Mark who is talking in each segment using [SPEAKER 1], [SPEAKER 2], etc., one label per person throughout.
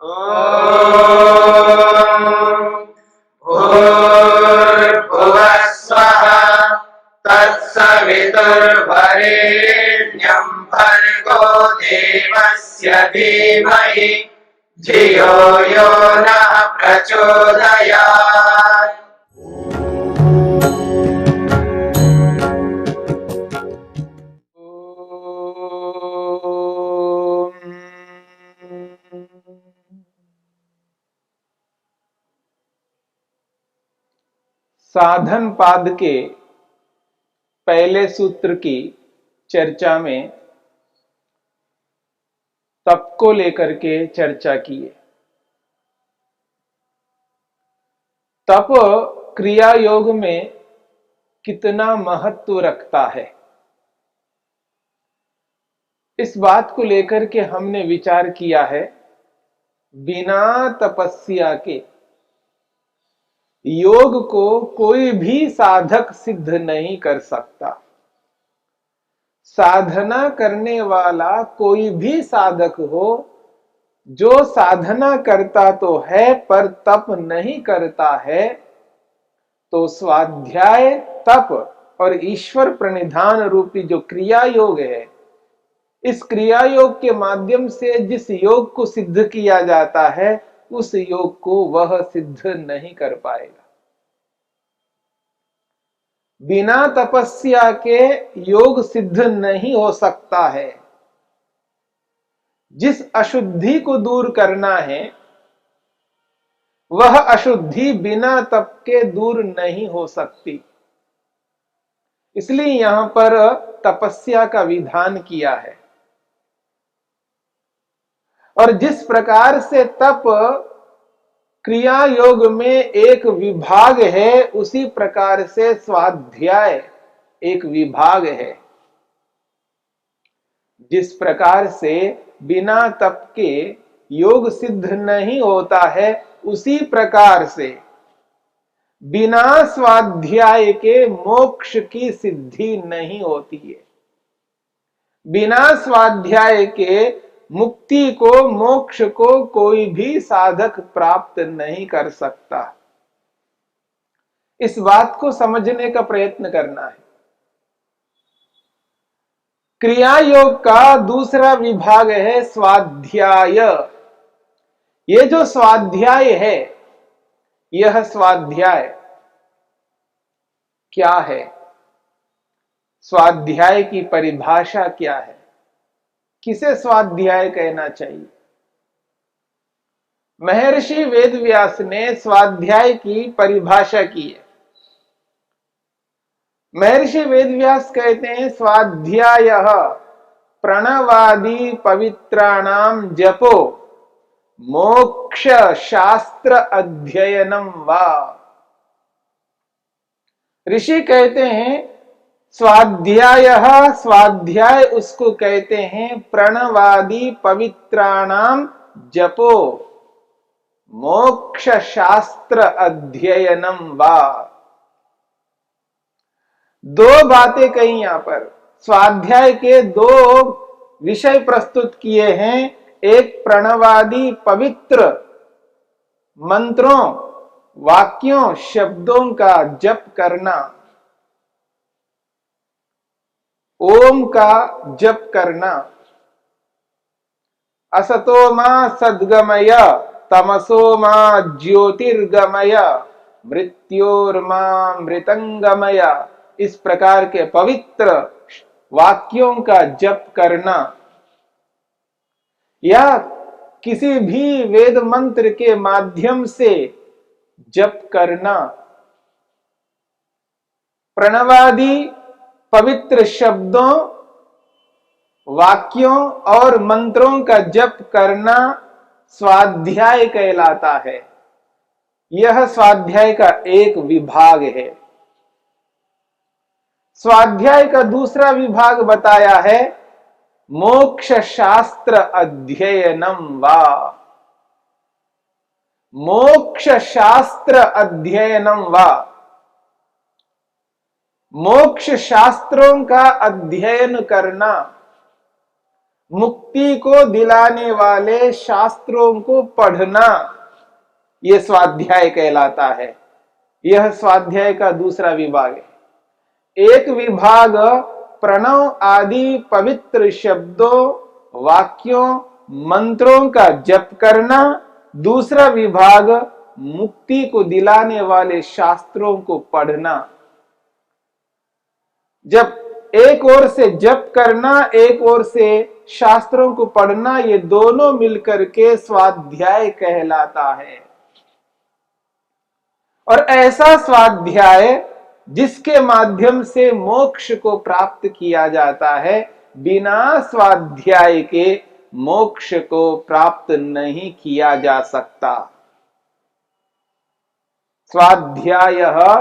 [SPEAKER 1] भूर्भुवः स्वः तत्सवितुर्वरेण्यं भर्गो देवस्य धीमहि धियो यो नः प्रचोदयात्।
[SPEAKER 2] साधन पाद के पहले सूत्र की चर्चा में तप को लेकर के चर्चा की है। तप क्रिया योग में कितना महत्व रखता है, इस बात को लेकर के हमने विचार किया है। बिना तपस्या के योग को कोई भी साधक सिद्ध नहीं कर सकता। साधना करने वाला कोई भी साधक हो, जो साधना करता तो है पर तप नहीं करता है, तो स्वाध्याय, तप और ईश्वर प्रणिधान रूपी जो क्रिया योग है, इस क्रिया योग के माध्यम से जिस योग को सिद्ध किया जाता है, उस योग को वह सिद्ध नहीं कर पाएगा। बिना तपस्या के योग सिद्ध नहीं हो सकता है। जिस अशुद्धि को दूर करना है, वह अशुद्धि बिना तप के दूर नहीं हो सकती। इसलिए यहां पर तपस्या का विधान किया है। और जिस प्रकार से तप क्रिया योग में एक विभाग है, उसी प्रकार से स्वाध्याय एक विभाग है। जिस प्रकार से बिना तप के योग सिद्ध नहीं होता है, उसी प्रकार से बिना स्वाध्याय के मोक्ष की सिद्धि नहीं होती है। बिना स्वाध्याय के मुक्ति को, मोक्ष को कोई भी साधक प्राप्त नहीं कर सकता। इस बात को समझने का प्रयत्न करना है। क्रिया योग का दूसरा विभाग है स्वाध्याय। ये जो स्वाध्याय है, यह स्वाध्याय क्या है? स्वाध्याय की परिभाषा क्या है? किसे स्वाध्याय कहना चाहिए? महर्षि वेदव्यास ने स्वाध्याय की परिभाषा की है। महर्षि वेदव्यास कहते हैं, स्वाध्यायः प्रणवादि पवित्राणाम जपो मोक्ष शास्त्र अध्ययनम वा। ऋषि कहते हैं स्वाध्यायः, स्वाध्याय उसको कहते हैं प्रणवादि पवित्राणाम जपो मोक्ष शास्त्र अध्ययनम वा। दो बातें कही यहां पर। स्वाध्याय के दो विषय प्रस्तुत किए हैं। एक प्रणवादि पवित्र मंत्रों, वाक्यों, शब्दों का जप करना, ओम का जप करना। असतो मा सद्गमय तमसो मा ज्योतिर्गमय मृत्योर्मा मृतंगमय। इस प्रकार के पवित्र वाक्यों का जप करना, या किसी भी वेद मंत्र के माध्यम से जप करना। प्रणवादि पवित्र शब्दों, वाक्यों और मंत्रों का जप करना स्वाध्याय कहलाता है। यह स्वाध्याय का एक विभाग है। स्वाध्याय का दूसरा विभाग बताया है मोक्ष शास्त्र अध्ययनम वा। मोक्ष शास्त्र अध्ययनम वा। मोक्ष शास्त्रों का अध्ययन करना, मुक्ति को दिलाने वाले शास्त्रों को पढ़ना, यह स्वाध्याय कहलाता है। यह स्वाध्याय का दूसरा विभाग है। एक विभाग प्रणव आदि पवित्र शब्दों, वाक्यों, मंत्रों का जप करना, दूसरा विभाग मुक्ति को दिलाने वाले शास्त्रों को पढ़ना। जब एक ओर से जप करना, एक ओर से शास्त्रों को पढ़ना, ये दोनों मिलकर के स्वाध्याय कहलाता है। और ऐसा स्वाध्याय जिसके माध्यम से मोक्ष को प्राप्त किया जाता है, बिना स्वाध्याय के मोक्ष को प्राप्त नहीं किया जा सकता। स्वाध्यायः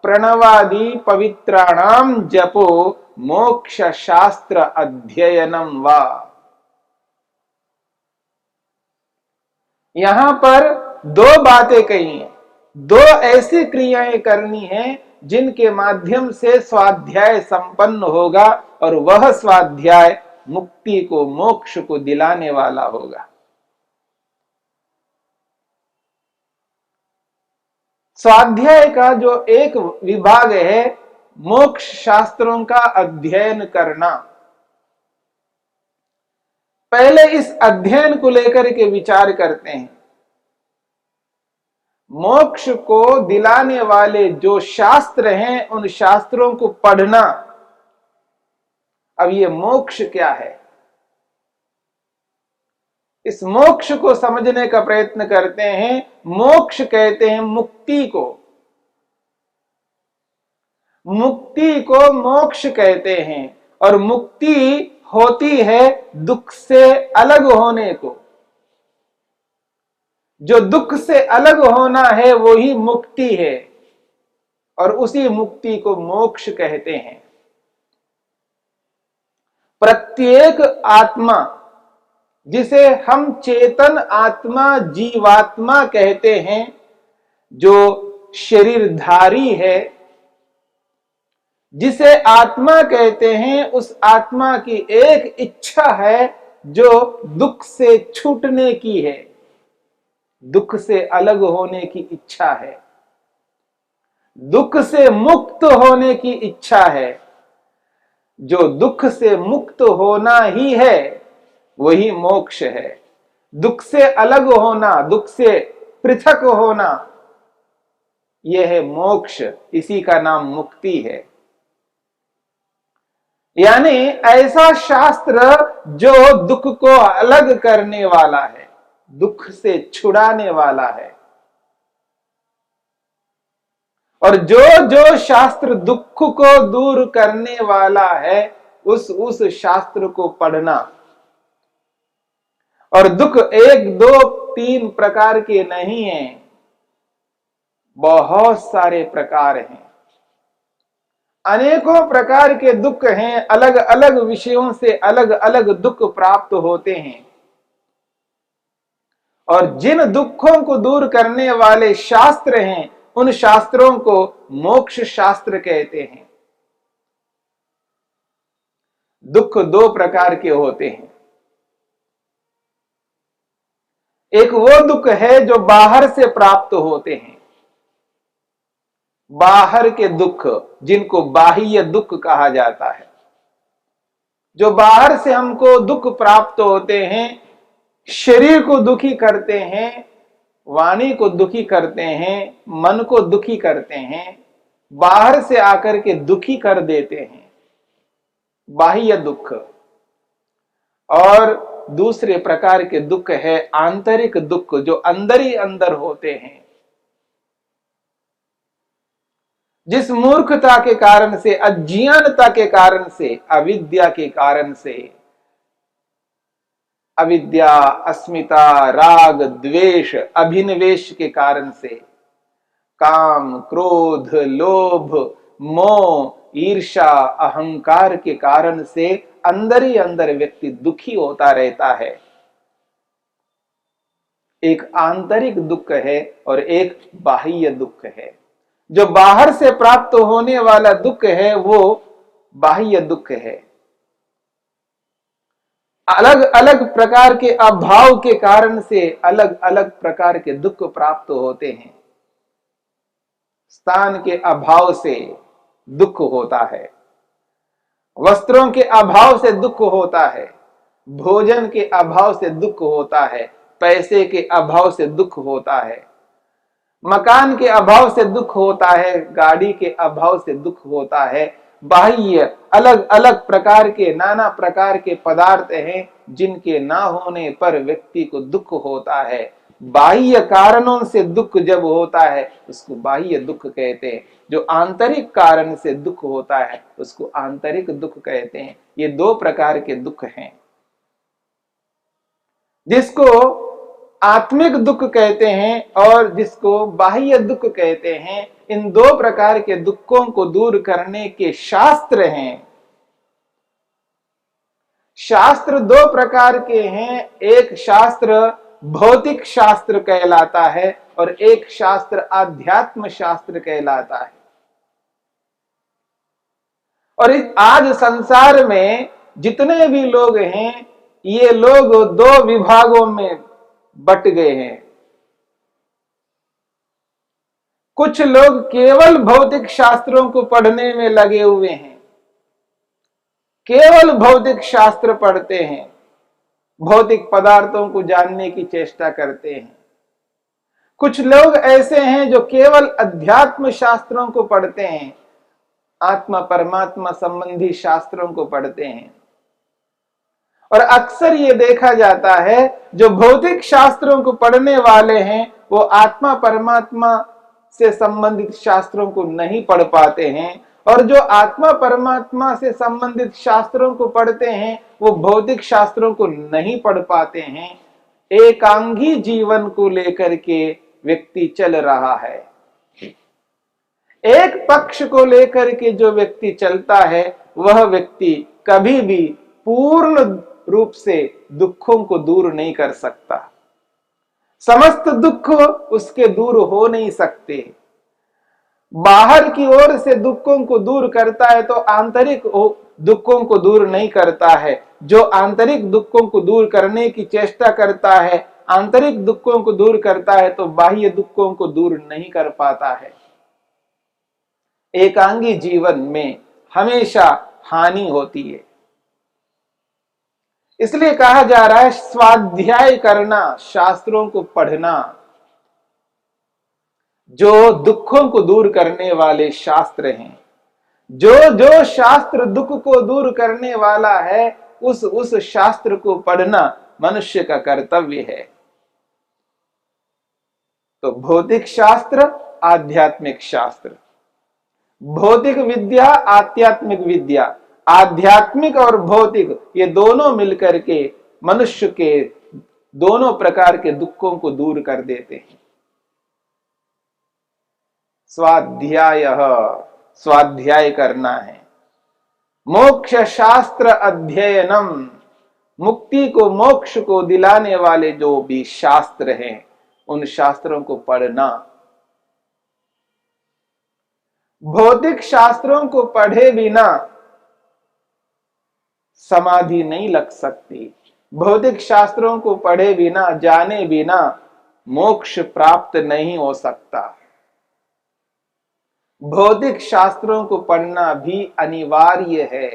[SPEAKER 2] प्रणवादि पवित्राणाम जपो मोक्ष शास्त्र अध्ययनम वा। यहां पर दो बातें कही हैं, दो ऐसी क्रियाएं करनी हैं जिनके माध्यम से स्वाध्याय संपन्न होगा और वह स्वाध्याय मुक्ति को, मोक्ष को दिलाने वाला होगा। स्वाध्याय का जो एक विभाग है, मोक्ष शास्त्रों का अध्ययन करना। पहले इस अध्ययन को लेकर के विचार करते हैं। मोक्ष को दिलाने वाले जो शास्त्र हैं, उन शास्त्रों को पढ़ना। अब ये मोक्ष क्या है, इस मोक्ष को समझने का प्रयत्न करते हैं। मोक्ष कहते हैं मुक्ति को, मुक्ति को मोक्ष कहते हैं। और मुक्ति होती है दुख से अलग होने को। जो दुख से अलग होना है वही मुक्ति है, और उसी मुक्ति को मोक्ष कहते हैं। प्रत्येक आत्मा, जिसे हम चेतन आत्मा, जीवात्मा कहते हैं, जो शरीरधारी है, जिसे आत्मा कहते हैं, उस आत्मा की एक इच्छा है जो दुख से छूटने की है, दुख से अलग होने की इच्छा है, दुख से मुक्त होने की इच्छा है। जो दुख से मुक्त होना ही है वही मोक्ष है। दुख से अलग होना, दुख से पृथक होना, यह है मोक्ष, इसी का नाम मुक्ति है। यानी ऐसा शास्त्र जो दुख को अलग करने वाला है, दुख से छुड़ाने वाला है। और जो जो शास्त्र दुख को दूर करने वाला है, उस शास्त्र को पढ़ना। और दुख एक दो तीन प्रकार के नहीं हैं, बहुत सारे प्रकार हैं। अनेकों प्रकार के दुख हैं, अलग अलग विषयों से अलग अलग दुख प्राप्त होते हैं। और जिन दुखों को दूर करने वाले शास्त्र हैं, उन शास्त्रों को मोक्ष शास्त्र कहते हैं। दुख दो प्रकार के होते हैं। एक वो दुख है जो बाहर से प्राप्त होते हैं, बाहर के दुख, जिनको बाह्य दुख कहा जाता है। जो बाहर से हमको दुख प्राप्त होते हैं, शरीर को दुखी करते हैं, वाणी को दुखी करते हैं, मन को दुखी करते हैं, बाहर से आकर के दुखी कर देते हैं, बाह्य दुख। और दूसरे प्रकार के दुख है आंतरिक दुख, जो अंदर ही अंदर होते हैं। जिस मूर्खता के कारण से, अज्ञानता के कारण से, अविद्या के कारण से, अविद्या, अस्मिता, राग, द्वेष, अभिनिवेश के कारण से, काम, क्रोध, लोभ, मोह, ईर्ष्या, अहंकार के कारण से अंदर ही अंदर व्यक्ति दुखी होता रहता है। एक आंतरिक दुख है और एक बाह्य दुख है। जो बाहर से प्राप्त होने वाला दुख है वो बाह्य दुख है। अलग अलग प्रकार के अभाव के कारण से अलग अलग प्रकार के दुख प्राप्त होते हैं। स्थान के अभाव से दुख होता है, वस्त्रों के अभाव से दुख होता है, भोजन के अभाव से दुख होता है, पैसे के अभाव से दुख होता है, मकान के अभाव से दुख होता है, गाड़ी के अभाव से दुख होता है। बाह्य अलग अलग प्रकार के नाना प्रकार के पदार्थ हैं जिनके ना होने पर व्यक्ति को दुख होता है। बाह्य कारणों से दुख जब होता है उसको बाह्य दुख कहते हैं, जो आंतरिक कारण से दुख होता है उसको आंतरिक दुख कहते हैं। ये दो प्रकार के दुख हैं, जिसको आत्मिक दुख कहते हैं और जिसको बाह्य दुख कहते हैं। इन दो प्रकार के दुखों को दूर करने के शास्त्र हैं। शास्त्र दो प्रकार के हैं, एक शास्त्र भौतिक शास्त्र कहलाता है और एक शास्त्र आध्यात्म शास्त्र कहलाता है। और आज संसार में जितने भी लोग हैं ये लोग दो विभागों में बट गए हैं। कुछ लोग केवल भौतिक शास्त्रों को पढ़ने में लगे हुए हैं, केवल भौतिक शास्त्र पढ़ते हैं, भौतिक पदार्थों को जानने की चेष्टा करते हैं। कुछ लोग ऐसे हैं जो केवल अध्यात्म शास्त्रों को पढ़ते हैं, आत्मा परमात्मा संबंधी शास्त्रों को पढ़ते हैं। और अक्सर ये देखा जाता है जो भौतिक शास्त्रों को पढ़ने वाले हैं वो आत्मा परमात्मा से संबंधित शास्त्रों को नहीं पढ़ पाते हैं, और जो आत्मा परमात्मा से संबंधित शास्त्रों को पढ़ते हैं वो भौतिक शास्त्रों को नहीं पढ़ पाते हैं। एकांगी जीवन को लेकर के व्यक्ति चल रहा है। एक पक्ष को लेकर के जो व्यक्ति चलता है वह व्यक्ति कभी भी पूर्ण रूप से दुखों को दूर नहीं कर सकता। समस्त दुख उसके दूर हो नहीं सकते। बाहर की ओर से दुखों को दूर करता है तो आंतरिक दुखों को दूर नहीं करता है। जो आंतरिक दुखों को दूर करने की चेष्टा करता है, आंतरिक दुखों को दूर करता है तो बाह्य दुखों को दूर नहीं कर पाता है। एकांगी जीवन में हमेशा हानि होती है। इसलिए कहा जा रहा है स्वाध्याय करना, शास्त्रों को पढ़ना। जो दुखों को दूर करने वाले शास्त्र हैं, जो जो शास्त्र दुख को दूर करने वाला है उस शास्त्र को पढ़ना मनुष्य का कर्तव्य है। तो भौतिक शास्त्र, आध्यात्मिक शास्त्र, भौतिक विद्या, आध्यात्मिक विद्या, आध्यात्मिक और भौतिक ये दोनों मिलकर के मनुष्य के दोनों प्रकार के दुखों को दूर कर देते हैं। स्वाध्याय, स्वाध्याय करना है। मोक्ष शास्त्र अध्ययनम, मुक्ति को मोक्ष को दिलाने वाले जो भी शास्त्र हैं उन शास्त्रों को पढ़ना। भौतिक शास्त्रों को पढ़े बिना समाधि नहीं लग सकती। भौतिक शास्त्रों को पढ़े बिना, जाने बिना मोक्ष प्राप्त नहीं हो सकता। भौतिक शास्त्रों को पढ़ना भी अनिवार्य है।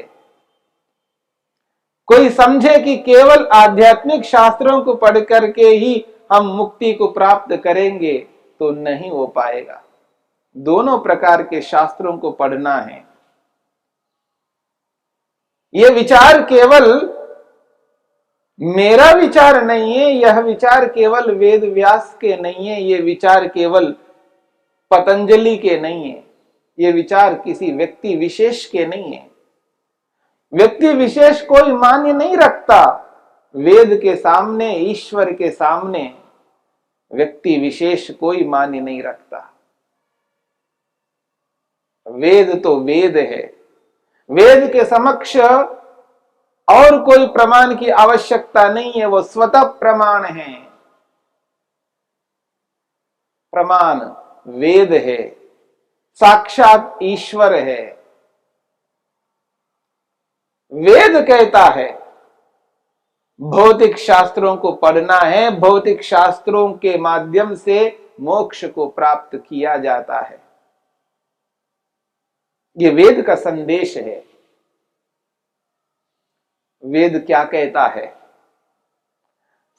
[SPEAKER 2] कोई समझे कि केवल आध्यात्मिक शास्त्रों को पढ़ करके ही हम मुक्ति को प्राप्त करेंगे तो नहीं हो पाएगा। दोनों प्रकार के शास्त्रों को पढ़ना है। यह विचार केवल मेरा विचार नहीं है, यह विचार केवल वेद व्यास के नहीं है, यह विचार केवल पतंजलि के नहीं है, यह विचार किसी व्यक्ति विशेष के नहीं है। व्यक्ति विशेष कोई मान्य नहीं रखता। वेद के सामने, ईश्वर के सामने व्यक्ति विशेष कोई मान्य नहीं रखता। वेद तो वेद है। वेद के समक्ष और कोई प्रमाण की आवश्यकता नहीं है, वो स्वतः प्रमाण है। प्रमाण वेद है, साक्षात ईश्वर है। वेद कहता है भौतिक शास्त्रों को पढ़ना है, भौतिक शास्त्रों के माध्यम से मोक्ष को प्राप्त किया जाता है। ये वेद का संदेश है। वेद क्या कहता है?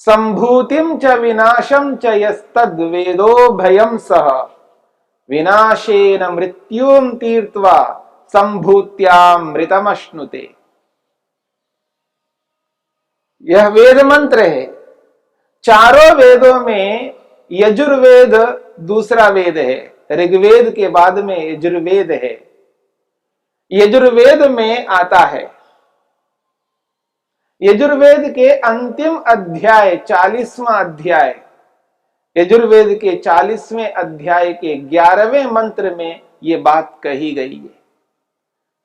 [SPEAKER 2] संभूतिम च विनाशम च यस्तद वेदो भयम सह विनाशेन मृत्युम तीर्त्वा संभूत्यामृतमश्नुते। यह वेद मंत्र है। चारों वेदों में यजुर्वेद दूसरा वेद है। ऋग्वेद के बाद में यजुर्वेद है। यजुर्वेद में आता है, यजुर्वेद के अंतिम अध्याय 40वां अध्याय, यजुर्वेद के 40वें अध्याय के 11वें मंत्र में ये बात कही गई है।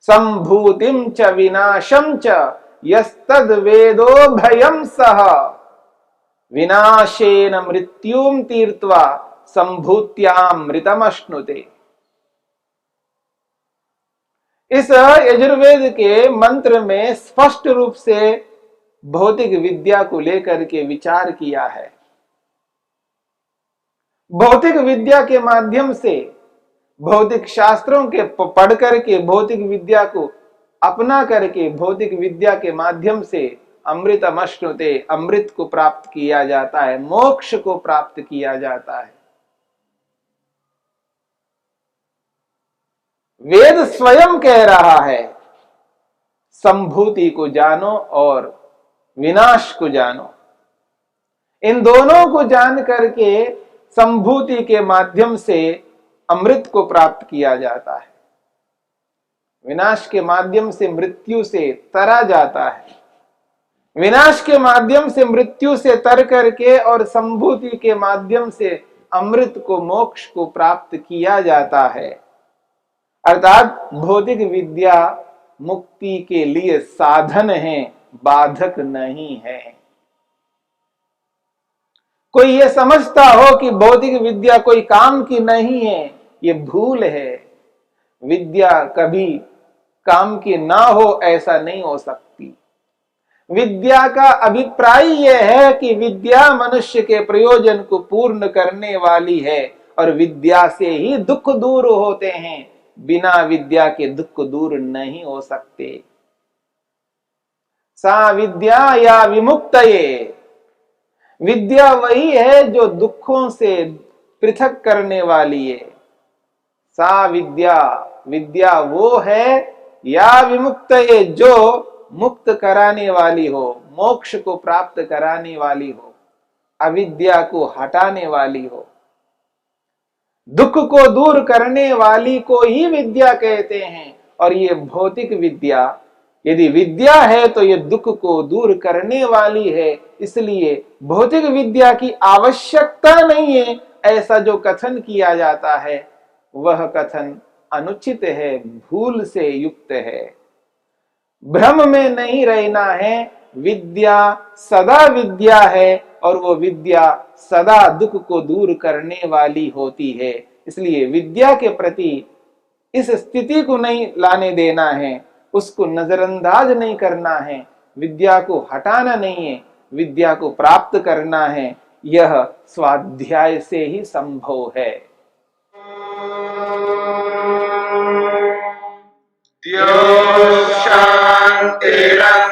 [SPEAKER 2] संभूतिम च विनाशम च यस्तद वेदो भयम सह विनाशेन मृत्युम तीर्त्वा संभूत्यामृतमश्नुते। इस यजुर्वेद के मंत्र में स्पष्ट रूप से भौतिक विद्या को लेकर के विचार किया है। भौतिक विद्या के माध्यम से, भौतिक शास्त्रों के पढ़ करके, भौतिक विद्या को अपना करके, भौतिक विद्या के माध्यम से अमृतमश्नुते, अमृत को प्राप्त किया जाता है, मोक्ष को प्राप्त किया जाता है। वेद स्वयं कह रहा है संभूति को जानो और विनाश को जानो। इन दोनों को जान करके संभूति के माध्यम से अमृत को प्राप्त किया जाता है, विनाश के माध्यम से मृत्यु से तरा जाता है। विनाश के माध्यम से मृत्यु से तर करके और संभूति के माध्यम से अमृत को, मोक्ष को प्राप्त किया जाता है। अर्थात भौतिक विद्या मुक्ति के लिए साधन है, बाधक नहीं है। कोई ये समझता हो कि भौतिक विद्या कोई काम की नहीं है, ये भूल है। विद्या कभी काम की ना हो ऐसा नहीं हो सकती। विद्या का अभिप्राय यह है कि विद्या मनुष्य के प्रयोजन को पूर्ण करने वाली है और विद्या से ही दुख दूर होते हैं। बिना विद्या के दुख दूर नहीं हो सकते। सा विद्या या विमुक्तये, विद्या वही है जो दुखों से पृथक करने वाली है। सा विद्या, विद्या वो है या विमुक्तये जो मुक्त कराने वाली हो, मोक्ष को प्राप्त कराने वाली हो, अविद्या को हटाने वाली हो। दुख को दूर करने वाली को ही विद्या कहते हैं। और ये भौतिक विद्या यदि विद्या है तो ये दुख को दूर करने वाली है। इसलिए भौतिक विद्या की आवश्यकता नहीं है, ऐसा जो कथन किया जाता है वह कथन अनुचित है, भूल से युक्त है। भ्रम में नहीं रहना है। विद्या सदा विद्या है और वो विद्या सदा दुख को दूर करने वाली होती है। इसलिए विद्या के प्रति इस स्थिति को नहीं लाने देना है, उसको नजरअंदाज नहीं करना है, विद्या को हटाना नहीं है, विद्या को प्राप्त करना है। यह स्वाध्याय से ही संभव है।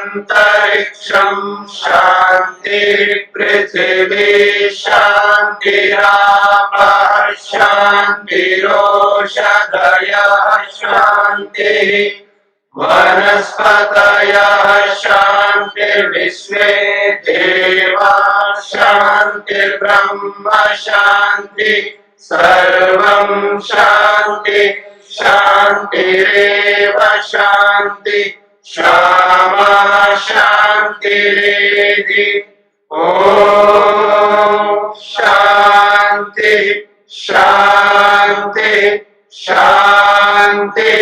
[SPEAKER 1] शांतिरंतरिक्षं शांति पृथिवी शांतिरापः शांतिरोषधयः शांतिः वनस्पतयः शांतिर्विश्वे देवाः शांतिर्ब्रह्म शांति सर्वं शांति शांतिरेव शांति क्षमा शांतिरेधि। ओम शांति शांति शांति।